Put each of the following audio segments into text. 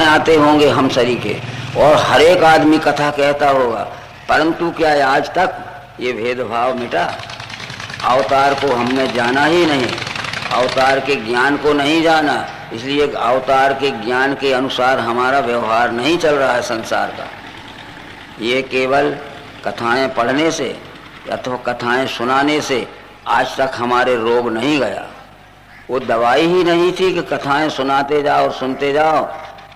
आते होंगे हम सरी के, और हर एक आदमी कथा कहता होगा, परंतु क्या है आज तक ये भेदभाव मिटा? अवतार को हमने जाना ही नहीं, अवतार के ज्ञान को नहीं जाना, इसलिए अवतार के ज्ञान के अनुसार हमारा व्यवहार नहीं चल रहा है संसार का। ये केवल कथाएं पढ़ने से अथवा कथाएं सुनाने से आज तक हमारे रोग नहीं गया। वो दवाई ही नहीं थी कि कथाएं सुनाते जाओ और सुनते जाओ।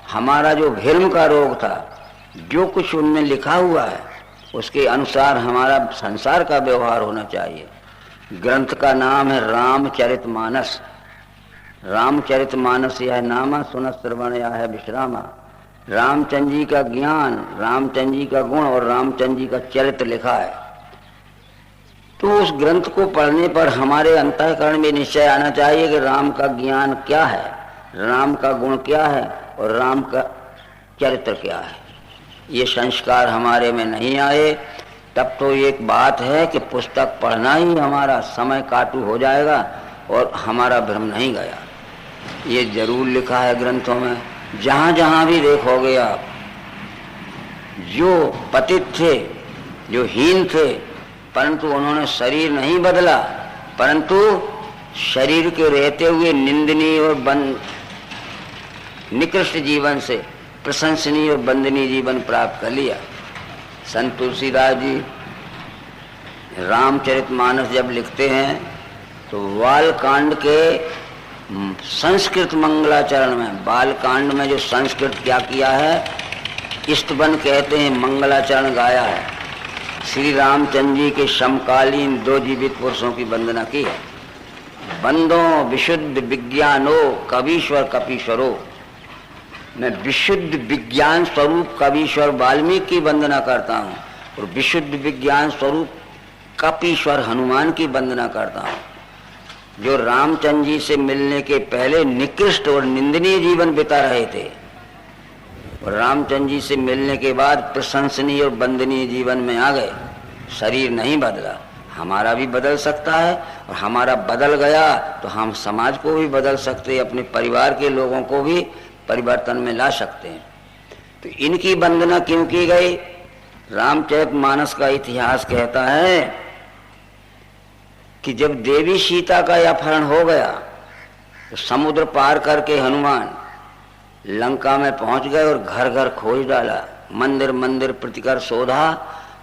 हमारा जो भ्रम का रोग था, जो कुछ उनमें लिखा हुआ है उसके अनुसार हमारा संसार का व्यवहार होना चाहिए। ग्रंथ का नाम है रामचरितमानस। रामचरितमानस यह नामा सुनत श्रवण या है विश्रामा। रामचंद्र जी का ज्ञान, रामचंद्र जी का गुण और रामचंद्र जी का चरित्र लिखा है। तो उस ग्रंथ को पढ़ने पर हमारे अंतःकरण में निश्चय आना चाहिए कि राम का ज्ञान क्या है, राम का गुण क्या है और राम का चरित्र क्या है। ये संस्कार हमारे में नहीं आए तब तो एक बात है कि पुस्तक पढ़ना ही हमारा समय काटू हो जाएगा और हमारा भ्रम नहीं गया। ये जरूर लिखा है ग्रंथों में, जहाँ जहाँ भी देखोगे आप, जो पतित थे, जो हीन थे, परंतु उन्होंने शरीर नहीं बदला, परंतु शरीर के रहते हुए निंदनीय और निकृष्ट जीवन से प्रशंसनीय और वंदनीय जीवन प्राप्त कर लिया। संत तुलसीदास जी रामचरितमानस जब लिखते हैं तो बालकांड के संस्कृत मंगलाचरण में, बालकांड में जो संस्कृत क्या किया है, इष्टबन कहते हैं, मंगलाचरण गाया है। श्री रामचंद्र जी के समकालीन दो जीवित पुरुषों की वंदना की है। बंदों विशुद्ध विज्ञानो कवीश्वर कपीश्वरो। मैं विशुद्ध विज्ञान स्वरूप कवीश्वर वाल्मीकि की वंदना करता हूँ और विशुद्ध विज्ञान स्वरूप कपीश्वर हनुमान की वंदना करता हूँ, जो रामचंद्र जी से मिलने के पहले निकृष्ट और निंदनीय जीवन बिता रहे थे और रामचंद्र जी से मिलने के बाद प्रशंसनीय और वंदनीय जीवन में आ गए। शरीर नहीं बदला, हमारा भी बदल सकता है और हमारा बदल गया तो हम समाज को भी बदल सकते हैं, अपने परिवार के लोगों को भी परिवर्तन में ला सकते हैं। तो इनकी वंदना क्यों की गई? रामचरितमानस का इतिहास कहता है कि जब देवी सीता का अपहरण हो गया तो समुद्र पार करके हनुमान लंका में पहुंच गए और घर घर खोज डाला, मंदिर मंदिर प्रतिकर शोधा,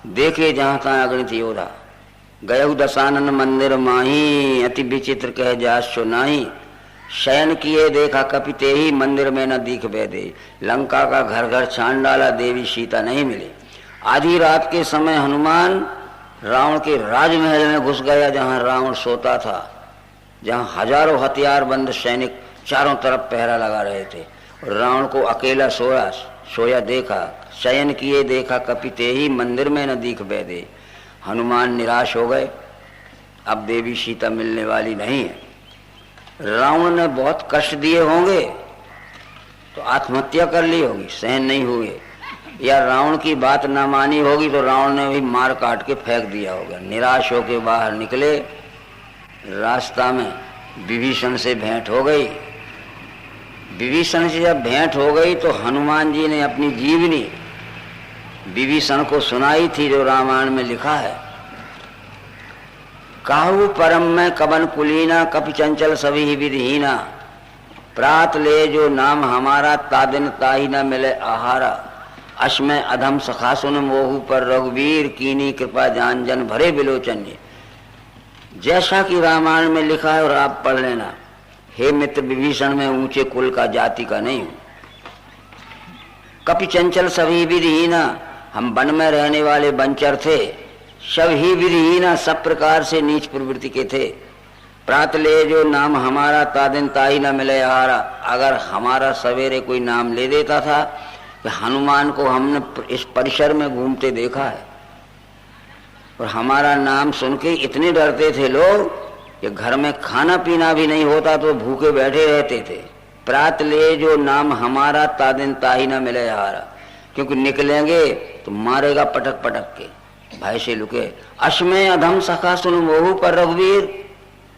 देखे जहां तहां अगणित योधा। गयहु दशानन मंदिर माही, अति विचित्र कह जासो नाही। शयन किए देखा कपिते ही, मंदिर में न दीख बैदे। लंका का घर घर छान डाला, देवी सीता नहीं मिली। आधी रात के समय हनुमान रावण के राजमहल में घुस गया, जहां रावण सोता था, जहां हजारों हथियारबंद सैनिक चारों तरफ पहरा लगा रहे थे, और रावण को अकेला सोया देखा। शयन किए देखा कपिते ही, मंदिर में न दीख बैदे। हनुमान निराश हो गए, अब देवी सीता मिलने वाली नहीं है। रावण ने बहुत कष्ट दिए होंगे तो आत्महत्या कर ली होगी, सहन नहीं हुए, या रावण की बात ना मानी होगी तो रावण ने भी मार काट के फेंक दिया होगा। निराश होके बाहर निकले, रास्ता में विभीषण से भेंट हो गई। विभीषण से जब भेंट हो गई तो हनुमान जी ने अपनी जीवनी विभीषण को सुनाई थी, जो रामायण में लिखा है। काहू परम में कबन कुलीना, कपि चंचल सभी विधिहीना। प्रात ले जो नाम हमारा, तादिन ताही न मिले आहारा। अश्मय अधम सखा सुन मोहू पर, रघुवीर कीनी कृपा जान जन भरे बिलोचन। जैसा कि रामायण में लिखा है और आप पढ़ लेना। हे मित्र विभीषण, में ऊंचे कुल का जाति का नहीं हूं। कपि चंचल सभी विधिहीना, हम वन में रहने वाले बनचर थे, सब ही विधिहीना, सब प्रकार से नीच प्रवृत्ति के थे। प्रात ले जो नाम हमारा, तादिन ताही न मिले आहारा। अगर हमारा सवेरे कोई नाम ले देता था, कि हनुमान को हमने इस परिसर में घूमते देखा है, और हमारा नाम सुन के इतने डरते थे लोग कि घर में खाना पीना भी नहीं होता तो भूखे बैठे रहते थे। प्रात ले जो नाम हमारा, तादिन ताही न मिले आहारा। क्योंकि निकलेंगे तो मारेगा पटक पटक के, भय से लुके। अश्मय अधम सखा सुन मोहू पर, रघुवीर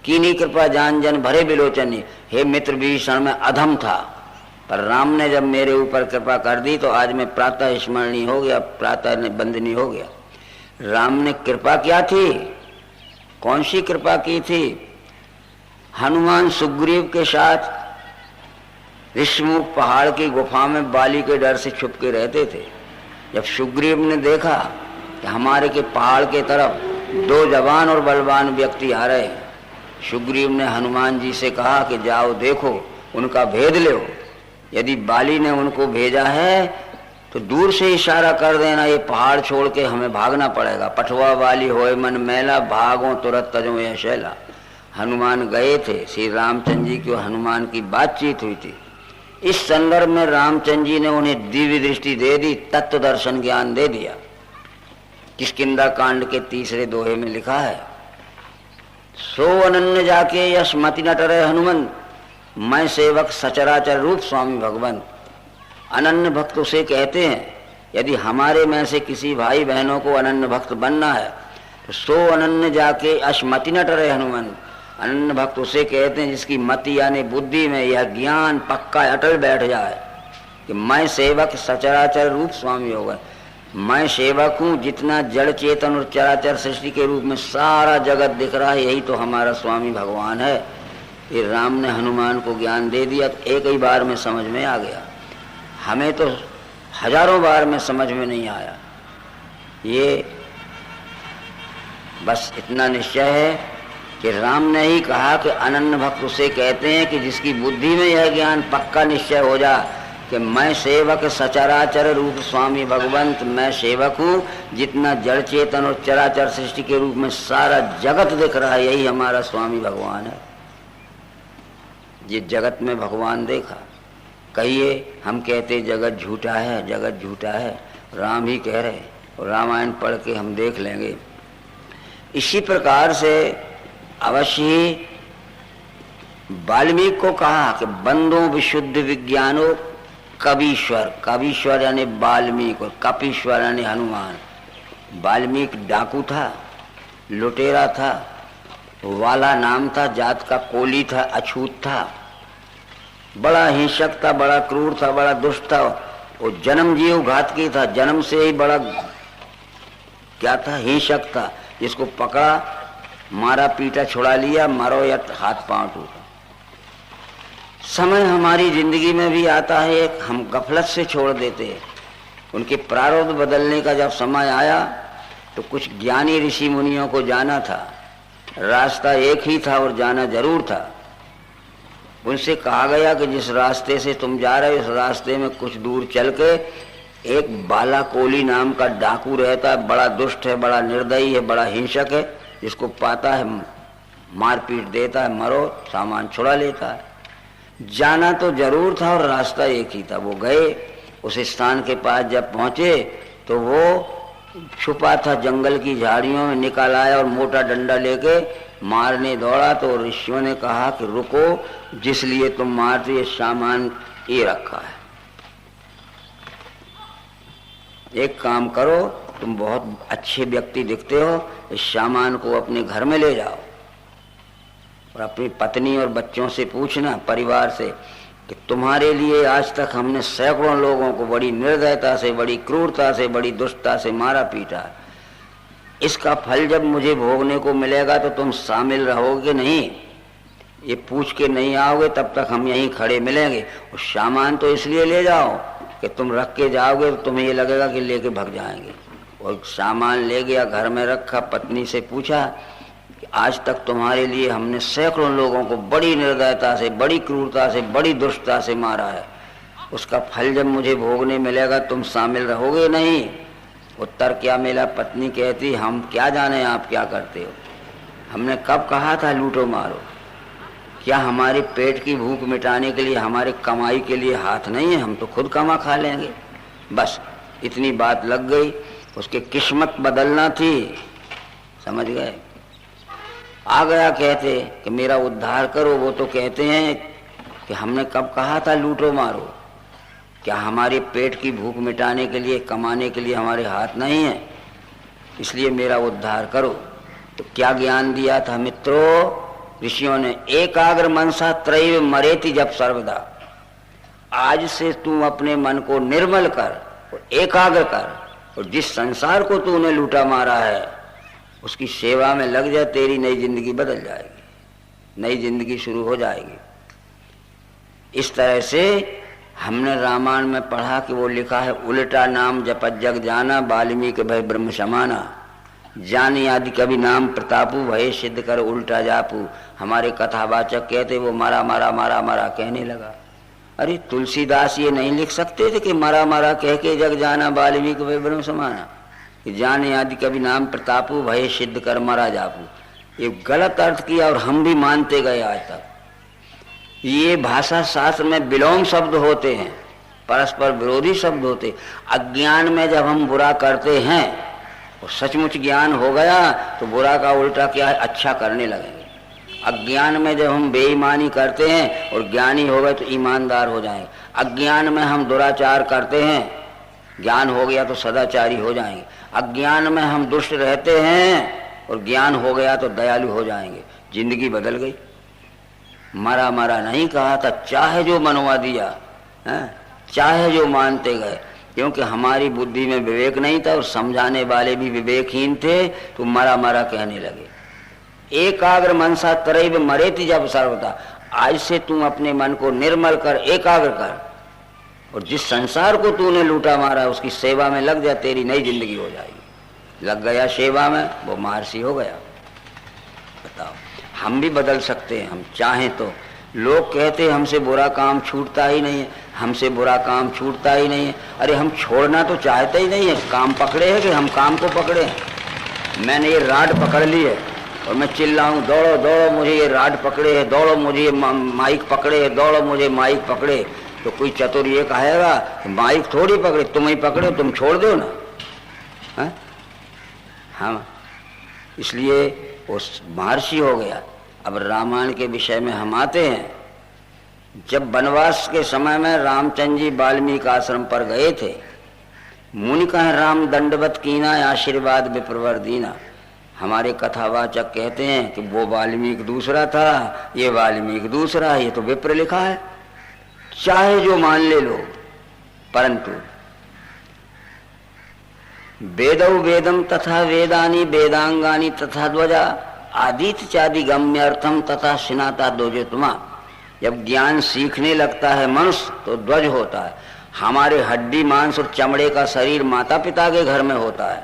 कीनी कृपा जान जन भरे बिलोचन। हे मित्र विभीषण में अधम था, पर राम ने जब मेरे ऊपर कृपा कर दी तो आज मैं प्रातः स्मरणीय हो गया, प्रातः बंदनीय हो गया। राम ने कृपा क्या थी, कौन सी कृपा की थी? हनुमान सुग्रीव के साथ ऋषिमुख पहाड़ की गुफा में बाली के डर से छुप के रहते थे। जब सुग्रीव ने देखा कि हमारे के पहाड़ के तरफ दो जवान और बलवान व्यक्ति आ रहे हैं, सुग्रीव ने हनुमान जी से कहा कि जाओ देखो, उनका भेद लो। यदि बाली ने उनको भेजा है तो दूर से इशारा कर देना, ये पहाड़ छोड़ के हमें भागना पड़ेगा। पठवा वाली होए मन मैला, भागो तुरंत तजो यह शैला। हनुमान गए थे, श्री रामचंद्र जी की और हनुमान की बातचीत हुई थी। इस संदर्भ में रामचंद्र जी ने उन्हें दिव्य दृष्टि दे दी, तत्व दर्शन ज्ञान दे दिया। किष्किंधा कांड के 3 दोहे में लिखा है, सो अनन्य जाके यश मति न टरे हनुमंत, मैं सेवक सचराचर रूप स्वामी भगवंत। अनन्य भक्त उसे कहते हैं, यदि हमारे में से किसी भाई बहनों को अनन्य भक्त बनना है तो सो अनन्य जाके यश मति न टरे हनुमंत। अनन्य भक्त उसे कहते हैं जिसकी मति यानी बुद्धि में यह ज्ञान पक्का अटल बैठ जाए कि मैं सेवक सचराचर रूप स्वामी होगा। मैं सेवक हूँ, जितना जड़ चेतन और चराचर सृष्टि के रूप में सारा जगत दिख रहा है, यही तो हमारा स्वामी भगवान है। ये राम ने हनुमान को ज्ञान दे दिया तो एक ही बार में समझ में आ गया। हमें तो हजारों बार में समझ में नहीं आया। ये बस इतना निश्चय है कि राम ने ही कहा कि अनन्य भक्त उसे कहते हैं कि जिसकी बुद्धि में यह ज्ञान पक्का निश्चय हो जा कि मैं सेवक सचराचर रूप स्वामी भगवंत, मैं सेवक हूँ, जितना जड़ चेतन और चराचर सृष्टि के रूप में सारा जगत दिख रहा है, यही हमारा स्वामी भगवान है। ये जगत में भगवान देखा। कहिए हम कहते जगत झूठा है, जगत झूठा है, राम ही कह रहे, और रामायण पढ़ के हम देख लेंगे। इसी प्रकार से अवश्य ही वाल्मीकि को कहा कि बंदो विशुद्ध विज्ञानो कबीश्वर, कबीश्वर यानी वाल्मीकि और कपीश्वर यानी हनुमान। वाल्मीकि डाकू था, लुटेरा था, वाला नाम था, जात का कोली था, अछूत था, बड़ा हिंसक था, बड़ा क्रूर था, बड़ा दुष्ट था, वो जन्म जीव घातकी था, जन्म से ही बड़ा क्या था, हिंसक था। जिसको पकड़ा मारा पीटा छुड़ा लिया, मारो या हाथ पांव टूटा। समय हमारी जिंदगी में भी आता है, एक हम गफलत से छोड़ देते हैं। उनके प्रारब्ध बदलने का जब समय आया तो कुछ ज्ञानी ऋषि मुनियों को जाना था, रास्ता एक ही था और जाना जरूर था। उनसे कहा गया कि जिस रास्ते से तुम जा रहे हो उस रास्ते में कुछ दूर चल के एक बाला कोली नाम का डाकू रहता है, बड़ा दुष्ट है, बड़ा निर्दयी है, बड़ा हिंसक है, जिसको पाता है मारपीट देता है, मरो सामान छुड़ा लेता है। जाना तो जरूर था और रास्ता एक ही था। वो गए, उस स्थान के पास जब पहुंचे तो वो छुपा था जंगल की झाड़ियों में, निकल आया और मोटा डंडा लेके मारने दौड़ा। तो ऋषियों ने कहा कि रुको, जिस लिए तुम मारते ये सामान ये रखा है, एक काम करो, तुम बहुत अच्छे व्यक्ति दिखते हो, इस सामान को अपने घर में ले जाओ और अपनी पत्नी और बच्चों से पूछना, परिवार से, कि तुम्हारे लिए आज तक हमने सैकड़ों लोगों को बड़ी निर्दयता से, बड़ी क्रूरता से, बड़ी दुष्टता से मारा पीटा। इसका फल जब मुझे भोगने को मिलेगा तो तुम शामिल रहोगे नहीं? ये पूछ के नहीं आओगे तब तक हम यहीं खड़े मिलेंगे। और सामान तो इसलिए ले जाओ कि तुम रख के जाओगे तो तुम्हें ये लगेगा कि लेके भाग जाएंगे। और सामान ले गया, घर में रखा, पत्नी से पूछा कि आज तक तुम्हारे लिए हमने सैकड़ों लोगों को बड़ी निर्दयता से, बड़ी क्रूरता से, बड़ी दुष्टता से मारा है, उसका फल जब मुझे भोगने मिलेगा तुम शामिल रहोगे नहीं? उत्तर क्या मिला? पत्नी कहती, हम क्या जाने आप क्या करते हो, हमने कब कहा था लूटो मारो? क्या हमारे पेट की भूख मिटाने के लिए, हमारे कमाई के लिए हाथ नहीं है? हम तो खुद कमा खा लेंगे। बस इतनी बात लग गई। उसके किस्मत बदलना थी, समझ गए? आ गया कहते कि मेरा उद्धार करो। वो तो कहते हैं कि हमने कब कहा था लूटो मारो? क्या हमारे पेट की भूख मिटाने के लिए, कमाने के लिए हमारे हाथ नहीं है? इसलिए मेरा उद्धार करो। तो क्या ज्ञान दिया था मित्रों ऋषियों ने? एकाग्र मनसा त्रैव मरेति जब सर्वदा। आज से तू अपने मन को निर्मल कर और एकाग्र कर, और जिस संसार को तूने लूटा मारा है उसकी सेवा में लग जा, तेरी नई जिंदगी बदल जाएगी, नई जिंदगी शुरू हो जाएगी। इस तरह से हमने रामायण में पढ़ा कि वो लिखा है, उल्टा नाम जपत जग जाना, वाल्मीकि भय ब्रह्म समाना, जानी आदि कभी नाम प्रतापू, भय सिद्ध कर उल्टा जापू। हमारे कथावाचक कहते वो मारा मारा मारा मारा कहने लगा। अरे तुलसीदास ये नहीं लिख सकते थे कि मारा मारा कह के जग जाना, वाल्मीकि भय ब्रह्म समाना, कि जाने आदि कभी नाम प्रतापू, भय सिद्ध कर मरा जापू। ये गलत अर्थ किया और हम भी मानते गए आज तक। ये भाषा शास्त्र में विलोम शब्द होते हैं, परस्पर विरोधी शब्द होते। अज्ञान में जब हम बुरा करते हैं और सचमुच ज्ञान हो गया तो बुरा का उल्टा क्या है, अच्छा करने लगेंगे। अज्ञान में जब हम बेईमानी करते हैं और ज्ञानी हो गए तो ईमानदार हो जाएंगे। अज्ञान में हम दुराचार करते हैं, ज्ञान हो गया तो सदाचारी हो जाएंगे। अज्ञान में हम दुष्ट रहते हैं और ज्ञान हो गया तो दयालु हो जाएंगे। जिंदगी बदल गई। मरा मरा नहीं कहा था, चाहे जो मनवा दिया है, चाहे जो मानते गए, क्योंकि हमारी बुद्धि में विवेक नहीं था और समझाने वाले भी विवेकहीन थे, तो मरा मरा कहने लगे। एकाग्र मनसा तरैव मरेति जब सर्वथा, आज से तुम अपने मन को निर्मल कर, एकाग्र कर, और जिस संसार को तूने लूटा मारा उसकी सेवा में लग जा, तेरी नई जिंदगी हो जाएगी। लग गया सेवा में, वो महर्षि हो गया। बताओ, हम भी बदल सकते हैं, हम चाहें तो। लोग कहते हमसे बुरा काम छूटता ही नहीं है, हमसे बुरा काम छूटता ही नहीं है। अरे हम छोड़ना तो चाहते ही नहीं है, काम पकड़े हैं कि हम काम को पकड़े हैं। मैंने ये राड पकड़ ली है और मैं चिल्लाऊं, दौड़ो दौड़ो मुझे ये राड पकड़े है, दौड़ो मुझे माइक पकड़े है, दौड़ो मुझे माइक पकड़े, तो कोई चतुर ये कहेगा माइक थोड़ी पकड़े, तुम ही पकड़े, तुम छोड़ दो ना। है? हाँ, इसलिए वो महर्षि हो गया। अब रामायण के विषय में हम आते हैं। जब वनवास के समय में रामचंद्र जी वाल्मीकि आश्रम पर गए थे, मुनि कह राम दंडवत कीना, आशीर्वाद विप्रवर दीना। हमारे कथावाचक कहते हैं कि वो वाल्मीकि दूसरा था, ये वाल्मीकि दूसरा, ये तो विप्र लिखा है। चाहे जो मान ले लो, परंतु वेदौ वेदम तथा वेदानी वेदांगानी तथा ध्वजा आदित्य चादि गम्यर्थम तथा सिनाता दोजोतमा। जब ज्ञान सीखने लगता है मनुष्य तो ध्वज होता है। हमारे हड्डी मांस और चमड़े का शरीर माता पिता के घर में होता है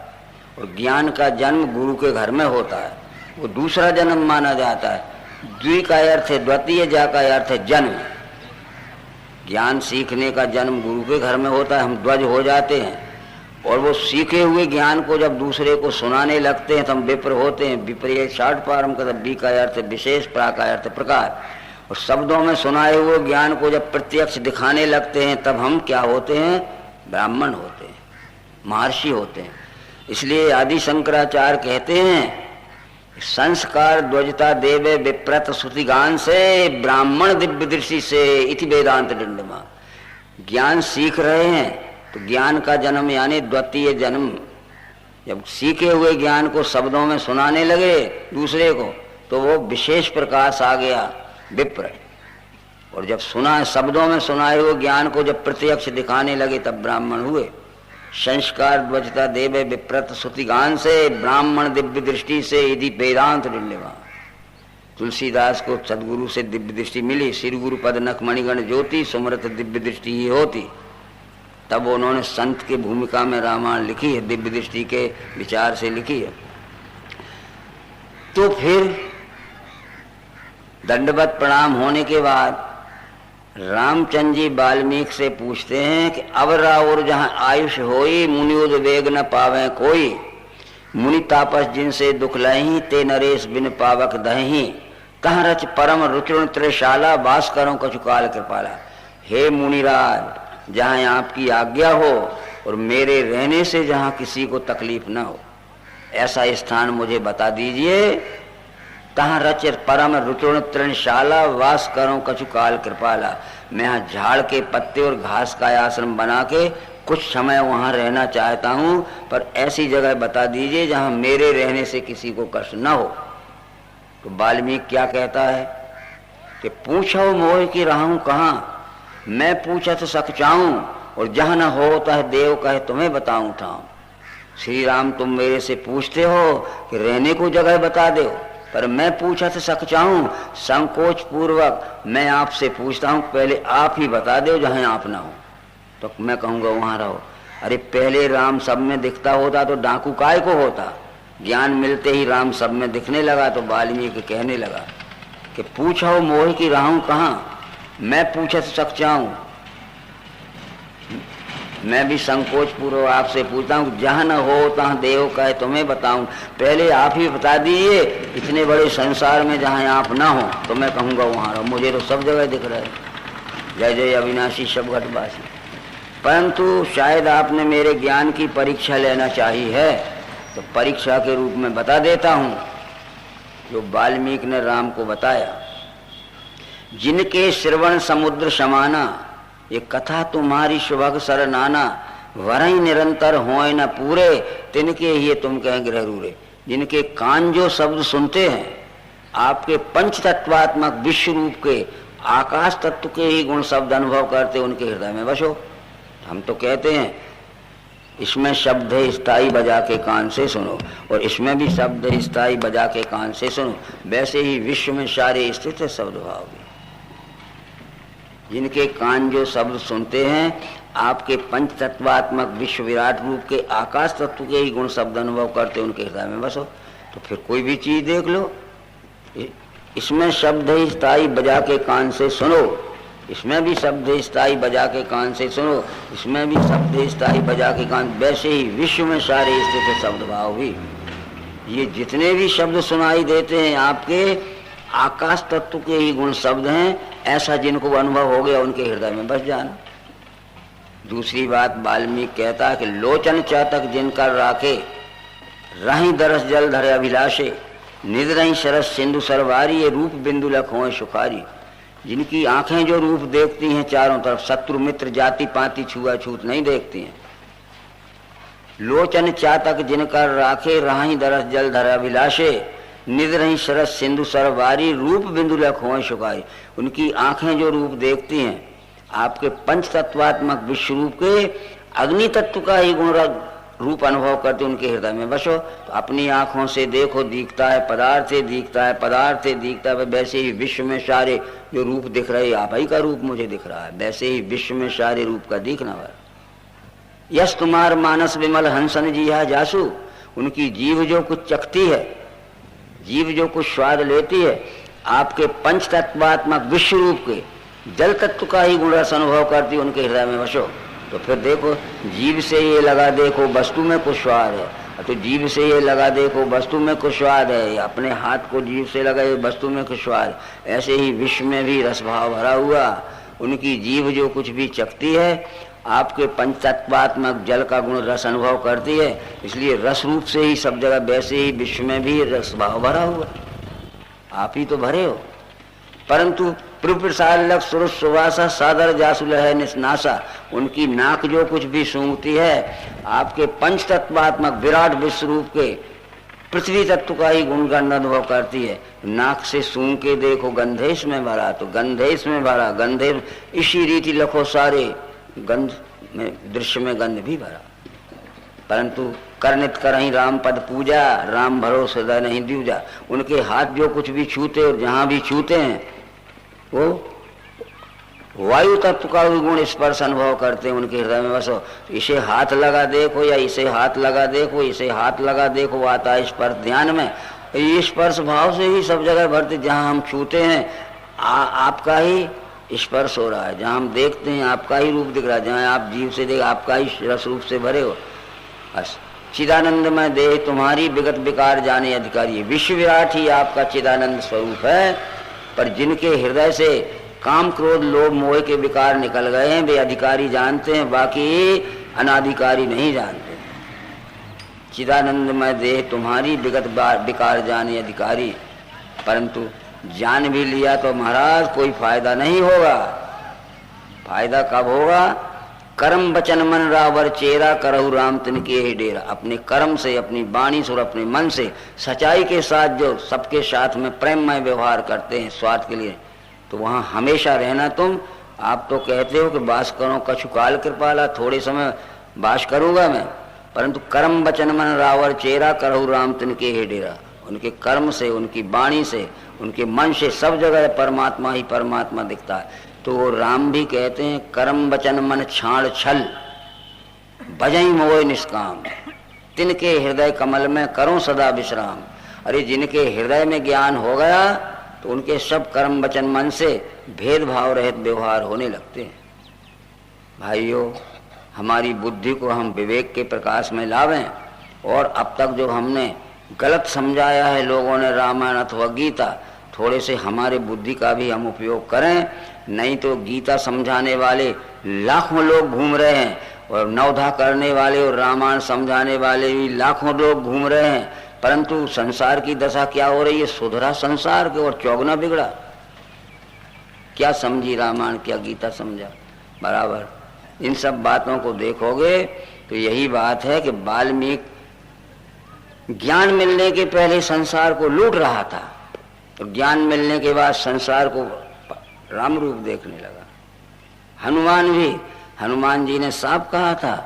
और ज्ञान का जन्म गुरु के घर में होता है, वो दूसरा जन्म माना जाता है। द्वि का अर्थ है द्वितीय, जा का अर्थ है जन्म। ज्ञान सीखने का जन्म गुरु के घर में होता है, हम ध्वज हो जाते हैं। और वो सीखे हुए ज्ञान को जब दूसरे को सुनाने लगते हैं तो हम विप्र होते हैं। विप्रिय शार्ट पारम का बी का अर्थ विशेष, प्रा का अर्थ प्रकार। और शब्दों में सुनाए हुए ज्ञान को जब प्रत्यक्ष दिखाने लगते हैं तब हम क्या होते हैं, ब्राह्मण होते हैं, महर्षि होते हैं। इसलिए आदि शंकराचार्य कहते हैं संस्कार ध्वजता देवे विप्रत श्रुतिगान से, ब्राह्मण दिव्य दृष्टि से इति वेदांत दंडमा। ज्ञान सीख रहे हैं तो ज्ञान का जन्म यानी द्वितीय जन्म। जब सीखे हुए ज्ञान को शब्दों में सुनाने लगे दूसरे को तो वो विशेष प्रकाश आ गया, विप्र। और जब सुना शब्दों में सुनाए हुए ज्ञान को जब प्रत्यक्ष दिखाने लगे तब ब्राह्मण हुए। संस्कार ध्वजता देवे विप्रत श्रुतिगान से, ब्राह्मण दिव्य दृष्टि से यदि वेदांत डिल्लेवा। तुलसीदास को सदगुरु से दिव्य दृष्टि मिली, श्री गुरु पद नख मणिगण ज्योति, सुमरत दिव्य दृष्टि ही होती। तब उन्होंने संत की भूमिका में रामायण लिखी है, दिव्य दृष्टि के विचार से लिखी है। तो फिर दंडवत प्रणाम होने के बाद रामचंद्र जी वाल्मीकि से पूछते हैं कि अब राउर जहाँ आयुष होई, मुनिउद वेग न पावे कोई। मुनि तापस जिनसे दुख लही, ते नरेश बिन पावक दही। कहाँ रच परम रुचिण त्रिशाला, वास करो कछु काल कृपाला। हे मुनिराज, जहाँ आपकी आज्ञा हो और मेरे रहने से जहाँ किसी को तकलीफ न हो, ऐसा स्थान मुझे बता दीजिए। तहाँ रच परम रुचिण तृणशाला, वास करो कछु काल कृपाला। मैं यहाँ झाड़ के पत्ते और घास का आश्रम बना के कुछ समय वहाँ रहना चाहता हूँ, पर ऐसी जगह बता दीजिए जहाँ मेरे रहने से किसी को कष्ट न हो। तो वाल्मीकि क्या कहता है कि पूछो मोह की रहूं कहाँ, मैं पूछत सक चाहूं और जहाँ न होता है देव कहे तुम्हें बताऊं ठाऊं। श्री राम तुम मेरे से पूछते हो कि रहने को जगह बता दो, पर मैं पूछत सक चाहूं संकोच पूर्वक मैं आपसे पूछता हूं पहले आप ही बता दो जहां आप ना हो, तो मैं कहूंगा वहां रहो। अरे पहले राम सब में दिखता होता तो डाकू काय को होता। ज्ञान मिलते ही राम सब में दिखने लगा तो वाल्मीकि कहने लगा कि पूछो मोह की राहूं कहाँ, मैं पूछत सक चाहूं, मैं भी संकोच पूर्वक आपसे पूछता हूँ जहाँ न हो तहाँ देव कहे तुम्हें बताऊं, पहले आप ही बता दीजिए। इतने बड़े संसार में जहाँ आप ना हो तो मैं कहूँगा वहाँ रहो, मुझे तो सब जगह दिख रहा है। जय जय अविनाशी सब घटवासी। परंतु शायद आपने मेरे ज्ञान की परीक्षा लेना चाहिए है, तो परीक्षा के रूप में बता देता हूँ जो वाल्मीकि ने राम को बताया। जिनके श्रवण समुद्र समाना, ये कथा तुम्हारी शुभग सर नाना, वरही निरंतर होए न पूरे, तिनके ही तुम कहें ग्रह रूरे। जिनके कान जो शब्द सुनते हैं आपके पंच तत्वात्मक विश्व रूप के आकाश तत्व के ही गुण शब्द अनुभव करते, उनके हृदय में बसो। हम तो कहते हैं इसमें शब्द है स्थाई बजा के कान से सुनो, और इसमें भी शब्द है स्थाई बजा के कान से सुनो, वैसे ही विश्व में सारे स्थित है शब्द भाव भी। जिनके कान जो शब्द सुनते हैं आपके पंच तत्वात्मक विश्व विराट रूप के आकाश तत्व के ही गुण शब्द अनुभव करते, उनके हृदय में बसो। तो फिर कोई भी चीज देख लो, इसमें शब्द है स्थाई बजा के कान से सुनो, इसमें भी शब्द स्थाई बजा के कान से सुनो, इसमें भी शब्द स्थाई बजा के कान, वैसे ही विश्व में सारे स्थित शब्द भाव भी। ये जितने भी शब्द सुनाई देते हैं आपके आकाश तत्व के ही गुण शब्द हैं, ऐसा जिनको अनुभव हो गया उनके हृदय में बस जाना। दूसरी बात वाल्मीकि कहता है कि लोचन चातक जिनका राखे, रही दरस जल धरे अभिलाषे, निध रही सरस सिंधु सरवारी, ये रूप बिंदु लख होए सुखारी। जिनकी आंखें जो रूप देखती हैं चारों तरफ, शत्रु मित्र जाति पाति छुआछूत नहीं देखती हैं। लोचन चातक जिनका राखे, रही दरस जल धरे अभिलाषे, निध रही सरस सिंधु सरवारी, रूप बिंदु लख होए सुखारी। उनकी आंखें जो रूप देखती हैं आपके पंच तत्वात्मक विश्व रूप के अग्नि तत्व का ही गुण रूप अनुभव करते, उनके हृदय में बसो। तो अपनी आंखों से देखो दिखता है पदार्थ से, दिखता है पदार्थ से दिखता है, वैसे ही विश्व में सारे जो रूप दिख रहे आप ही का रूप मुझे दिख रहा है, वैसे ही विश्व में सारे रूप का दिखना वाला। यश तुम्हार मानस विमल हंसन जी है जासु, उनकी जीव जो कुछ चखती है, जीव जो कुछ स्वाद लेती है आपके पंच तत्वात्मक विश्व रूप के जल तत्व का ही गुण रस अनुभव करती, उनके हृदय में बसो। तो फिर देखो जीव से ये लगा देखो वस्तु में कुछ स्वाद है, तो जीव से ये लगा देखो वस्तु में कुछ स्वाद है, अपने हाथ को जीव से लगाए वस्तु में कुछ स्वाद। ऐसे ही विश्व में भी रस भाव भरा हुआ, उनकी जीव जो कुछ भी चखती है आपके पंचतत्वात्मक जल का गुण रस अनुभव करती है, इसलिए रस रूप से ही सब जगह, वैसे ही विश्व में भी रस भाव भरा हुआ, आप ही तो भरे हो। परंतु प्रसाद लग सुरस सुवासा सादर जासुल है निस्नासा, उनकी नाक जो कुछ भी सूंघती है आपके पंच तत्वात्मक विराट विश्व रूप के पृथ्वी तत्व का ही गुणगण अनुभव करती है। नाक से सूंघ के देखो गंधेश में भरा, तो गंधेश में भरा, गंधेश इसी रीति लखो सारे गंध में दृश्य में गंध भी भरा। परंतु करनित करहीं राम पद पूजा, राम भरोसे हृदय नहीं दूजा। उनके हाथ जो कुछ भी छूते और जहां भी छूते हैं वो वायु तत्व का गुण स्पर्श अनुभव करते हैं, उनके हृदय में बसो। इसे हाथ लगा देखो या इसे हाथ लगा देखो, इसे हाथ लगा देखो, आता है स्पर्श ध्यान में। ये स्पर्श भाव से ही सब जगह भरते, जहाँ हम छूते हैं आपका ही स्पर्श हो रहा है, जहाँ हम देखते हैं आपका ही रूप दिख रहा है, जहाँ आप जीव से देख आपका ही रस रूप से भरे हो। चिदानंदमय देह तुम्हारी विगत विकार जाने अधिकारी, विश्व विराट ही आपका चिदानंद स्वरूप है। पर जिनके हृदय से काम क्रोध लोभ मोह के विकार निकल गए हैं वे अधिकारी जानते हैं, बाकी अनाधिकारी नहीं जानते। चिदानंदमय देह तुम्हारी विगत विकार जाने अधिकारी, परंतु जान भी लिया तो महाराज कोई फायदा नहीं होगा। फायदा कब होगा? कर्म वचन मन रावर चेरा, करहु राम तिनके ही डेरा। अपने कर्म से, अपनी वाणी से और अपने मन से सच्चाई के साथ जो सबके साथ में प्रेममय व्यवहार करते हैं स्वार्थ के लिए, तो वहाँ हमेशा रहना तुम आप तो कहते हो कि वास करो कछु काल कृपाला, थोड़े समय वास करूंगा मैं, परंतु कर्म वचन मन रावर चेरा, करहु राम तिनके हे डेरा। उनके कर्म से, उनकी वाणी से, उनके मन से सब जगह परमात्मा ही परमात्मा दिखता है। तो वो राम भी कहते हैं कर्म वचन मन छाड़ छल, भजई मोय निष्काम, तिनके हृदय कमल में करो सदा विश्राम। अरे जिनके हृदय में ज्ञान हो गया तो उनके सब कर्म वचन मन से भेदभाव रहित व्यवहार होने लगते हैं। भाइयों, हमारी बुद्धि को हम विवेक के प्रकाश में लावें, और अब तक जो हमने गलत समझाया है लोगों ने रामायण अथवा गीता, थोड़े से हमारे बुद्धि का भी हम उपयोग करें। नहीं तो गीता समझाने वाले लाखों लोग घूम रहे हैं, और नवधा करने वाले और रामायण समझाने वाले भी लाखों लोग घूम रहे हैं, परंतु संसार की दशा क्या हो रही है? सुधरा संसार के और चौगना बिगड़ा। क्या समझी रामायण, क्या गीता समझा? बराबर। इन सब बातों को देखोगे तो यही बात है कि वाल्मीकि ज्ञान मिलने के पहले संसार को लूट रहा था, तो ज्ञान मिलने के बाद संसार को राम रूप देखने लगा। हनुमान भी, हनुमान जी ने साफ कहा था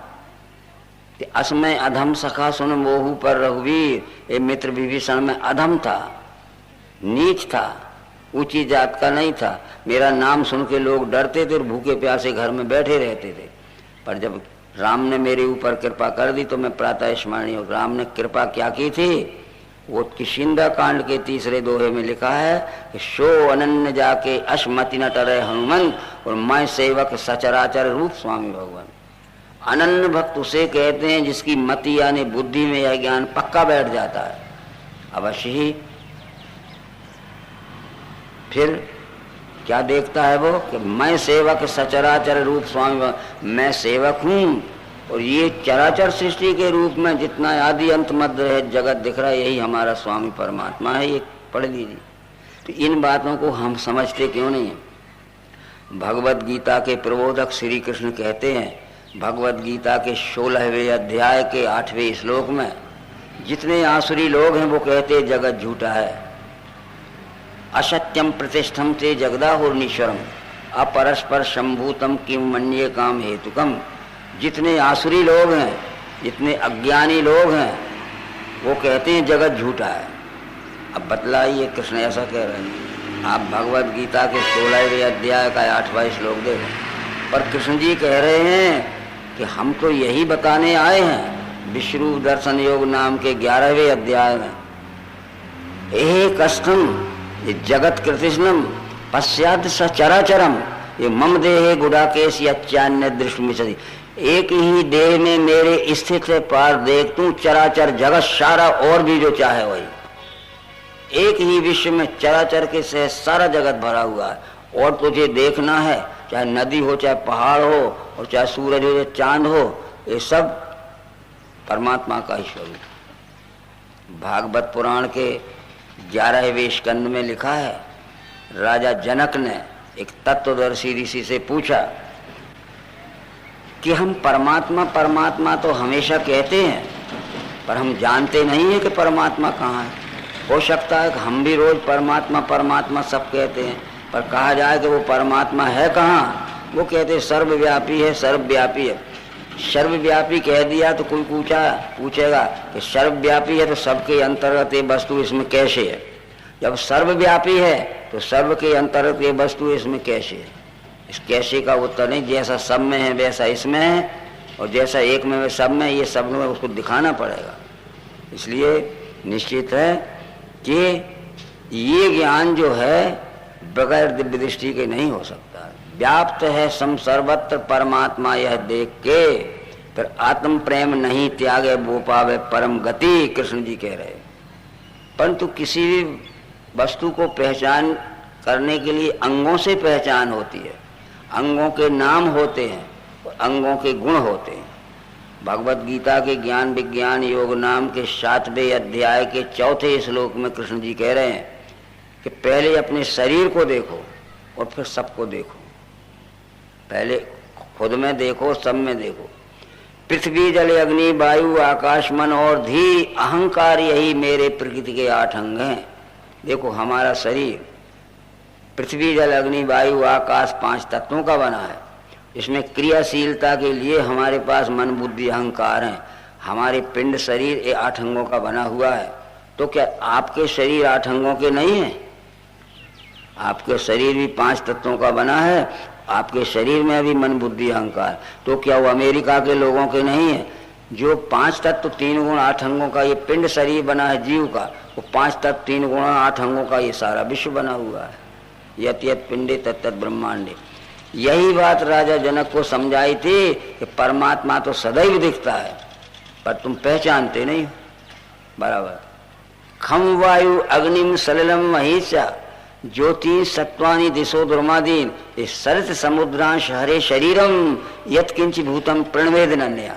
कि असमय अधम सखा सुन मोहू पर रघुवीर। ये मित्र विभीषण में अधम था, नीच था, ऊंची जात का नहीं था। मेरा नाम सुन के लोग डरते थे और भूखे प्यासे घर में बैठे रहते थे, पर जब राम ने मेरे ऊपर कृपा कर दी तो मैं प्रातः स्मरणीय हूँ। राम ने कृपा क्या की थी? वो किशिंदा कांड के 3रे दोहे में लिखा है कि शो अनन्य जाके अश्मति न टरे हनुमंत, और मैं सेवक सचराचर रूप स्वामी भगवान। अनन्य भक्त उसे कहते हैं जिसकी मति यानी बुद्धि में यह ज्ञान पक्का बैठ जाता है। अवश्य ही फिर क्या देखता है वो कि मैं सेवक सचराचर रूप स्वामी, मैं सेवक हूँ और ये चराचर सृष्टि के रूप में जितना आदि अंत मध्य रहित जगत दिख रहा है यही हमारा स्वामी परमात्मा है। ये पढ़ लीजिए। तो इन बातों को हम समझते क्यों नहीं है? भगवत गीता के प्रबोधक श्री कृष्ण कहते हैं, भगवत गीता के 16वें अध्याय के 8वें श्लोक में, जितने आसुरी लोग हैं वो कहते हैं जगत झूठा है। असत्यम प्रतिष्ठम ते जगदाहुर्नीश्वरम, अपरस्पर शंभूतम किम मन्ये काम हेतुकम। जितने आसुरी लोग हैं, जितने अज्ञानी लोग हैं, वो कहते हैं जगत झूठा है। अब बतलाइए, कृष्ण ऐसा कह रहे हैं। आप भगवत गीता के 16वें अध्याय का 8वां श्लोक देखो। पर कृष्ण जी कह रहे हैं कि हम तो यही बताने आए हैं विश्वरूप दर्शन योग नाम के 11वें अध्याय में, एक कष्टम ये जगत कृतिष्णम पश्चात सचराचरम ये मम देहे गुडाकेश यच्चान्य दृष्टि। एक ही देह में मेरे स्थित है, पार देख तू चराचर जगत सारा और भी जो चाहे वही। एक ही विश्व में चराचर के से सारा जगत भरा हुआ है, और तुझे देखना है, चाहे नदी हो, चाहे पहाड़ हो, और चाहे सूरज हो, चाहे चांद हो, ये सब परमात्मा का ही स्वरूप। भागवत पुराण के 11वें स्कंद में लिखा है, राजा जनक ने एक तत्वदर्शी ऋषि से पूछा कि हम परमात्मा परमात्मा तो हमेशा कहते हैं, पर हम जानते नहीं है कि परमात्मा कहाँ है। हो सकता है कि हम भी रोज परमात्मा परमात्मा सब कहते हैं, पर कहा जाए कि वो परमात्मा है कहाँ? वो कहते सर्वव्यापी है, सर्वव्यापी है। सर्वव्यापी कह दिया तो कोई पूछेगा कि सर्वव्यापी है तो सबके अंतर्गत ये वस्तु इसमें कैसे है? जब सर्वव्यापी है तो सर्व के अंतर्गत ये वस्तु इसमें कैसे है? इस कैसे का उत्तर नहीं, जैसा सब में है वैसा इसमें है, और जैसा एक में सब में, ये सब में उसको दिखाना पड़ेगा। इसलिए निश्चित है कि ये ज्ञान जो है बगैर दिव्य दृष्टि के नहीं हो सकता। व्याप्त है सम सर्वत्र परमात्मा यह देख के, फिर आत्म प्रेम नहीं त्यागे वो पावे परम गति, कृष्ण जी कह रहे। परंतु किसी भी वस्तु को पहचान करने के लिए अंगों से पहचान होती है, अंगों के नाम होते हैं, अंगों के गुण होते हैं। भगवत गीता के ज्ञान विज्ञान योग नाम के 7वें अध्याय के 4थे श्लोक में कृष्ण जी कह रहे हैं कि पहले अपने शरीर को देखो और फिर सबको देखो। पहले खुद में देखो, सब में देखो। पृथ्वी जल अग्नि वायु आकाश मन और धी अहंकार, यही मेरे प्रकृति के 8 अंग हैं। देखो हमारा शरीर, पृथ्वी जल अग्नि वायु आकाश 5 तत्वों का बना है। इसमें क्रियाशीलता के लिए हमारे पास मन बुद्धि अहंकार है। हमारे पिंड शरीर ये 8 अंगों का बना हुआ है। तो क्या आपके शरीर 8 अंगों के नहीं है? आपके शरीर भी 5 तत्वों का बना है। आपके शरीर में भी मन बुद्धि अहंकार। तो क्या वो अमेरिका के लोगों के नहीं है? जो 5 तत्व 3 गुण 8 अंगों का ये पिंड शरीर बना है जीव का, वो 5 तत्व 3 गुण 8 अंगों का ये सारा विश्व बना हुआ है। यत यत पिंडे तत् तत् ब्रह्मांडे। यही बात राजा जनक को समझाई थी कि परमात्मा तो सदैव दिखता है पर तुम पहचानते नहीं हो। बराबर। खम वायु अग्निम सलिलम महीचा ज्योति सत्वानि दिशो दुर्मादीन सरत समुद्रांश हरे शरीरम यत्किंच भूतम प्रणवेद नन्या।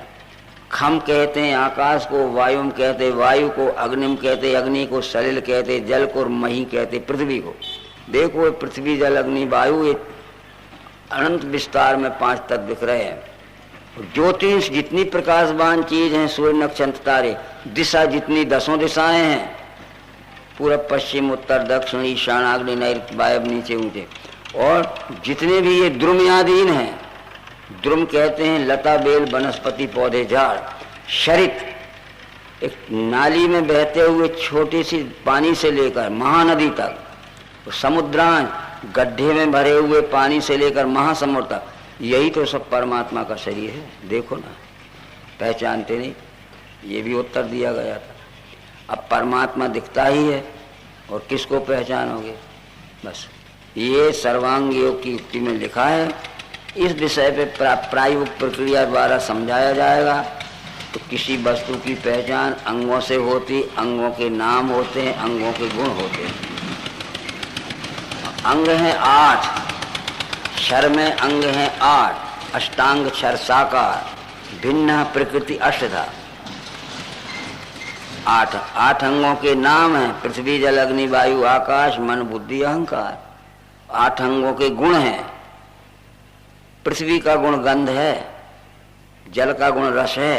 खम कहते हैं आकाश को, वायुम कहते वायु को, अग्निम कहते अग्नि को, सलिल कहते जल को और मही कहते पृथ्वी को। देखो पृथ्वी जल अग्नि वायु ये अनंत विस्तार में 5 तत्व दिख रहे हैं। ज्योतिष जितनी प्रकाशवान चीज है, सूर्य नक्षत्र तारे, दिशा जितनी 10 दिशाएं हैं, पूरब पश्चिम उत्तर दक्षिण ईशान आग्नेय नैऋत्य वायव्य नीचे ऊंचे, और जितने भी ये द्रुमयादीन हैं, द्रुम कहते हैं लता बेल वनस्पति पौधे झाड़, शरित एक नाली में बहते हुए छोटी सी पानी से लेकर महानदी तक, समुद्रांश गड्ढे में भरे हुए पानी से लेकर महासमुद्र तक, यही तो सब परमात्मा का शरीर है। देखो ना, पहचानते नहीं। ये भी उत्तर दिया गया था। अब परमात्मा दिखता ही है और किसको पहचानोगे? बस ये सर्वांग योग की युक्ति में लिखा है। इस विषय पे प्रायोगिक प्रक्रिया द्वारा समझाया जाएगा। तो किसी वस्तु की पहचान अंगों से होती, अंगों के नाम होते हैं, अंगों के गुण होते हैं। अंग हैं 8, क्षर में अंग हैं 8, अष्टांग क्षर साकार, भिन्न प्रकृति अष्टधा। 8 अंगों के नाम हैं पृथ्वी जल अग्नि वायु आकाश मन बुद्धि अहंकार। 8 अंगों के गुण हैं। पृथ्वी का गुण गंध है, जल का गुण रस है,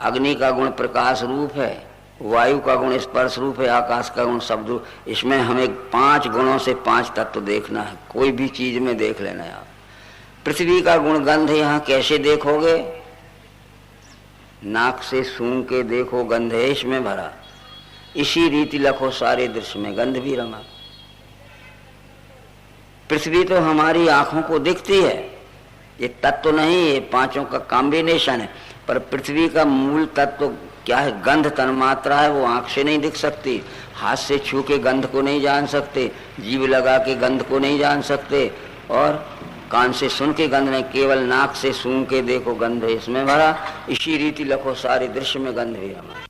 अग्नि का गुण प्रकाश रूप है, वायु का गुण स्पर्श रूप है, आकाश का गुण शब्द रूप। इसमें हमें 5 गुणों से 5 तत्व देखना है। कोई भी चीज में देख लेना है आप। पृथ्वी का गुण गंध यहाँ कैसे देखोगे? नाक से सूंघ के देखो, गंध है इसमें भरा। इसी रीति लखो सारे दृश्य में गंध भी रमा। पृथ्वी तो हमारी आंखों को दिखती है, ये तत्व नहीं, ये 5 का कॉम्बिनेशन है। पर पृथ्वी का मूल तत्व क्या है? गंध तन्मात्रा है। वो आंख से नहीं दिख सकती, हाथ से छू के गंध को नहीं जान सकते, जीभ लगा के गंध को नहीं जान सकते, और कान से सुन के गंध नहीं, केवल नाक से सूंघ के देखो गंध है इसमें भरा। इसी रीति लखो सारे दृश्य में गंध भी रमा।